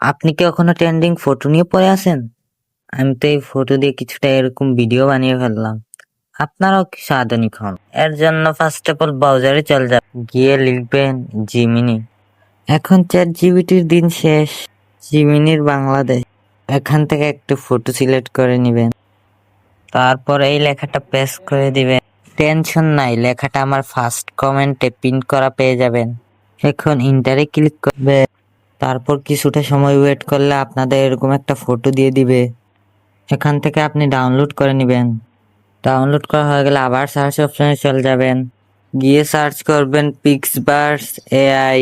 আপনি কি কখনো ট্রেন্ডিং ফটো নিয়ে পড়ে আছেন? আমি তো এই ফটো দিয়ে কিছুটা এরকম ভিডিও বানিয়ে ফেললাম। আপনারাও কিছু আধুনিক হন। এর জন্য ফার্স্ট অফ অল ব্রাউজারে চলে যাবেন, গিয়ে লিখবেন জিমিনি। এখন চ্যাট জিপিটির দিন শেষ, জিমিনির বাংলাদেশ। এখান থেকে একটু ফটো সিলেক্ট করে নেবেন, তারপর এই লেখাটা পেস্ট করে দিবেন। টেনশন নাই, লেখাটা আমার ফার্স্ট কমেন্টে পিন করা পেয়ে যাবেন। এখন ইন্টারে ক্লিক করবে, তারপর কিছুটা সময় ওয়েট করলে আপনাদের এরকম একটা ফটো দিয়ে দিবে। এখান থেকে আপনি ডাউনলোড করে নেবেন। ডাউনলোড করা হয়ে গেলে আবার সার্চ অপশনে চলে যাবেন, গিয়ে সার্চ করবেন পিক্সবার্স এআই।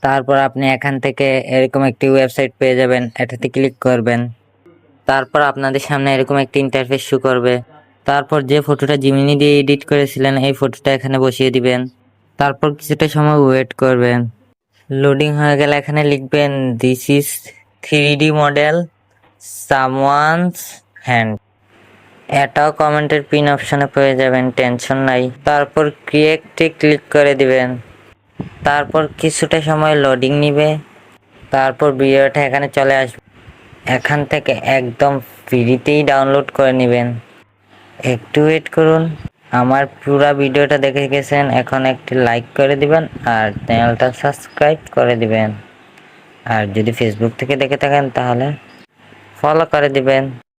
তারপর আপনি এখান থেকে এরকম একটি ওয়েবসাইট পেয়ে যাবেন, এটাতে ক্লিক করবেন। তারপর আপনাদের সামনে এরকম একটি ইন্টারফেস শো করবে। তারপর যে ফটোটা জিমিনি দিয়ে এডিট করেছিলেন এই ফটোটা এখানে বসিয়ে দিবেন। তারপর কিছুটা সময় ওয়েট করবেন। লোডিং হয়ে গেলে এখানে লিখবেন this is 3D model someone's hand. এটাও কমেন্টের পিন অপশনে পেয়ে যাবেন, টেনশন নাই। তারপর ক্রিয়েটে ক্লিক করে দিবেন। তারপর কিছুটা সময় লোডিং নিবে, তারপর ভিডিওটা এখানে চলে আসবে। এখান থেকে একদম ফ্রিতেই ডাউনলোড করে নেবেন। একটু ওয়েট করুন। আমার পুরো ভিডিওটা দেখে গেছেন, এখন একটি লাইক করে দিবেন আর চ্যানেলটা সাবস্ক্রাইব করে দিবেন। আর যদি ফেসবুক থেকে দেখে থাকেন তাহলে ফলো করে দিবেন।